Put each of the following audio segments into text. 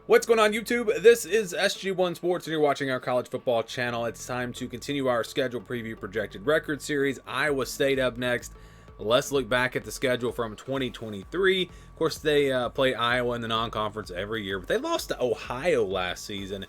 What's going on, YouTube? This is SG1 Sports, and you're watching our college football channel. It's time to continue our schedule preview projected record series. Iowa State up next. Let's look back at the schedule from 2023. Of course, they play Iowa in the non-conference every year, but they lost to Ohio last season.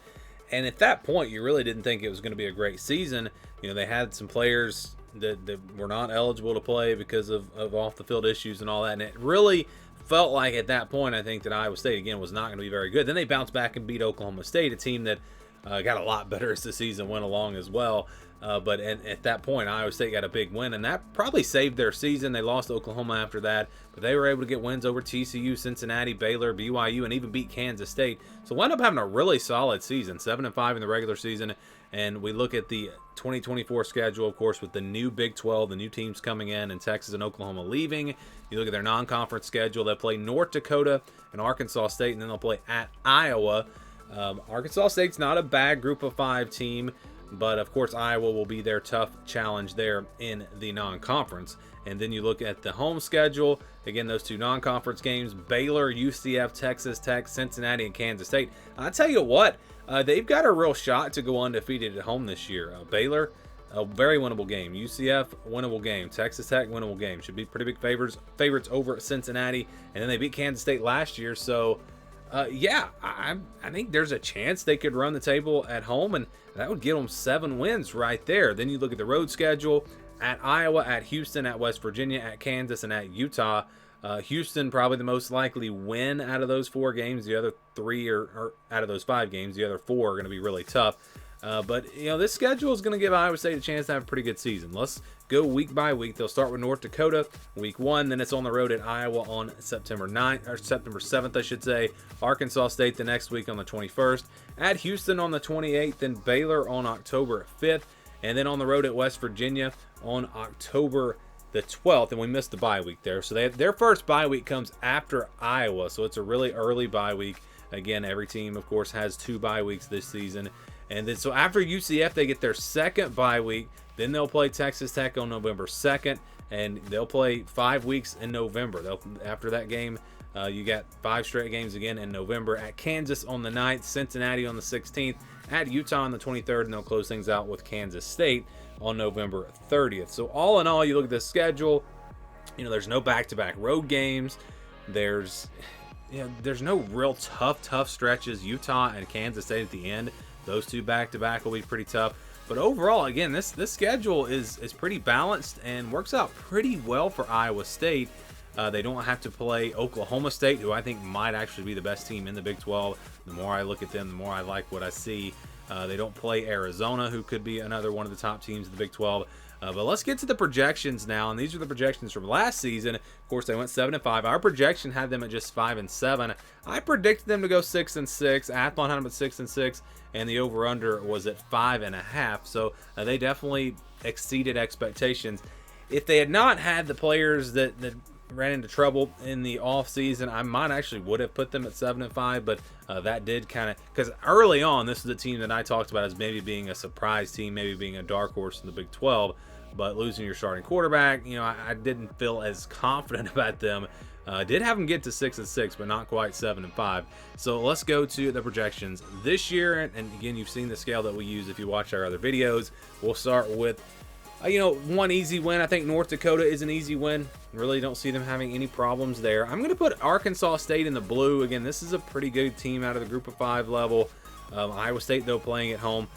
And at that point, you really didn't think it was going to be a great season. You know, they had some players that were not eligible to play because of off-the-field issues and all that, and it really felt like at that point, I think, that Iowa State, again, was not going to be very good. Then they bounced back and beat Oklahoma State, a team that got a lot better as the season went along as well. But at that point, Iowa State got a big win, and that probably saved their season. They lost to Oklahoma after that, but they were able to get wins over TCU, Cincinnati, Baylor, BYU, and even beat Kansas State. So wound up having a really solid season, 7-5 in the regular season. And we look at the 2024 schedule, of course, with the new Big 12, the new teams coming in, and Texas and Oklahoma leaving. You look at their non-conference schedule. They play North Dakota and Arkansas State, and then they'll play at Iowa. Arkansas State's not a bad Group of 5 team, but of course Iowa will be their tough challenge there in the non-conference. And then you look at the home schedule. Again, those two non-conference games: Baylor, UCF, Texas Tech, Cincinnati, and Kansas State. I tell you what, they've got a real shot to go undefeated at home this year. Baylor, a very winnable game. UCF, winnable game. Texas Tech, winnable game. Should be pretty big favorites over Cincinnati. And then they beat Kansas State last year. So, yeah, I think there's a chance they could run the table at home, and that would get them 7 wins right there. Then you look at the road schedule: at Iowa, at Houston, at West Virginia, at Kansas, and at Utah. Houston probably the most likely win out of those 4 games. The other 3 or out of those 5 games, the other 4 are going to be really tough. But, you know, this schedule is going to give Iowa State a chance to have a pretty good season. Let's go week by week. They'll start with North Dakota week 1. Then it's on the road at Iowa on September 9th, or September 7th, I should say. Arkansas State the next week on the 21st. At Houston on the 28th. Then Baylor on October 5th. And then on the road at West Virginia on October the 12th. And we missed the bye week there. So their first bye week comes after Iowa. So it's a really early bye week. Again, every team, of course, has 2 bye weeks this season. And then so after UCF, they get their second bye week. Then they'll play Texas Tech on November 2nd. And they'll play 5 weeks in November. After that game, you got 5 straight games again in November. At Kansas on the 9th, Cincinnati on the 16th, at Utah on the 23rd, and they'll close things out with Kansas State on November 30th. So all in all, you look at the schedule, you know, there's no back-to-back road games. There's no real tough stretches. Utah and Kansas State at the end. Those 2 back-to-back will be pretty tough. But overall, again, this schedule is pretty balanced and works out pretty well for Iowa State. They don't have to play Oklahoma State, who I think might actually be the best team in the Big 12. The more I look at them, the more I like what I see. They don't play Arizona, who could be another one of the top teams in the Big 12. But let's get to the projections now, and these are the projections from last season. Of course, they went 7-5. Our projection had them at just 5-7. I predicted them to go 6-6. Athlon had them at 6-6, and the over/under was at 5.5. So they definitely exceeded expectations. If they had not had the players that ran into trouble in the offseason, I might actually would have put them at 7-5, but that did kind of, because early on, this is the team that I talked about as maybe being a surprise team, maybe being a dark horse in the Big 12, but losing your starting quarterback, you know, I didn't feel as confident about them. Did have them get to 6-6, but not quite 7-5. So let's go to the projections this year, and again, you've seen the scale that we use if you watch our other videos. We'll start with one easy win. I think North Dakota is an easy win. Really don't see them having any problems there. I'm going to put Arkansas State in the blue. Again, this is a pretty good team out of the Group of 5 level. Iowa State, though, playing at home.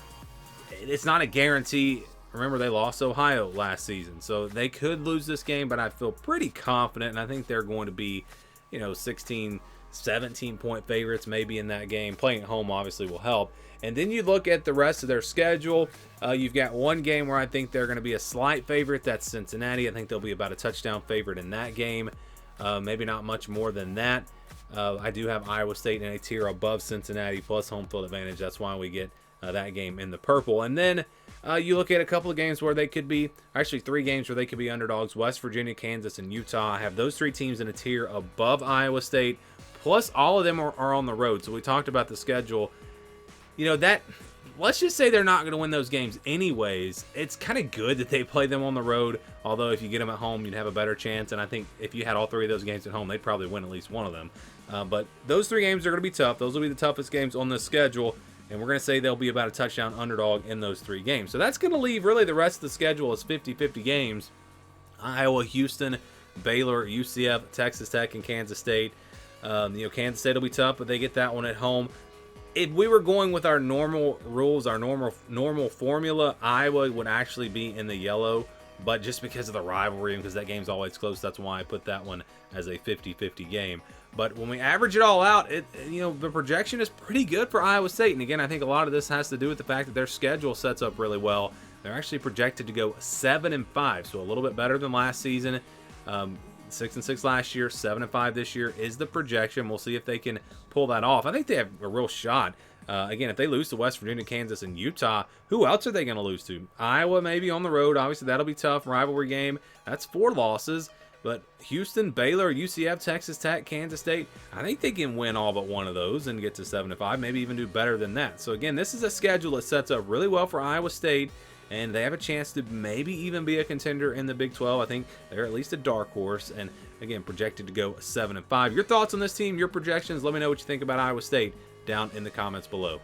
It's not a guarantee. Remember, they lost Ohio last season, so they could lose this game, but I feel pretty confident, and I think they're going to be, 16, 17-point favorites maybe in that game. Playing at home obviously will help. And then you look at the rest of their schedule. You've got one game where I think they're going to be a slight favorite. That's Cincinnati. I think they'll be about a touchdown favorite in that game. Maybe not much more than that. I do have Iowa State in a tier above Cincinnati plus home field advantage. That's why we get that game in the purple. And then you look at a couple of games where they could be, actually 3 games where they could be underdogs: West Virginia, Kansas, and Utah. I have those 3 teams in a tier above Iowa State, plus all of them are on the road. So we talked about the schedule. Let's just say they're not going to win those games anyways. It's kind of good that they play them on the road, although if you get them at home, you'd have a better chance. And I think if you had all 3 of those games at home, they'd probably win at least one of them. But those 3 games are going to be tough. Those will be the toughest games on this schedule. And we're going to say they'll be about a touchdown underdog in those 3 games. So that's going to leave really the rest of the schedule as 50-50 games. Iowa, Houston, Baylor, UCF, Texas Tech, and Kansas State. Kansas State will be tough, but they get that one at home. If we were going with our normal rules, our normal formula, Iowa would actually be in the yellow. But just because of the rivalry and because that game's always close, that's why I put that one as a 50-50 game. But when we average it all out, the projection is pretty good for Iowa State. And again, I think a lot of this has to do with the fact that their schedule sets up really well. They're actually projected to go 7-5, so a little bit better than last season. 6-6 last year, 7-5 this year is the projection. We'll see if they can pull that off. I think they have a real shot. Again, if they lose to West Virginia, Kansas, and Utah, who else are they going to lose to? Iowa maybe on the road. Obviously, that'll be tough. Rivalry game. That's 4 losses. But Houston, Baylor, UCF, Texas Tech, Kansas State, I think they can win all but one of those and get to 7-5, maybe even do better than that. So again, this is a schedule that sets up really well for Iowa State, and they have a chance to maybe even be a contender in the Big 12. I think they're at least a dark horse, and again, projected to go 7-5. Your thoughts on this team, your projections, let me know what you think about Iowa State down in the comments below.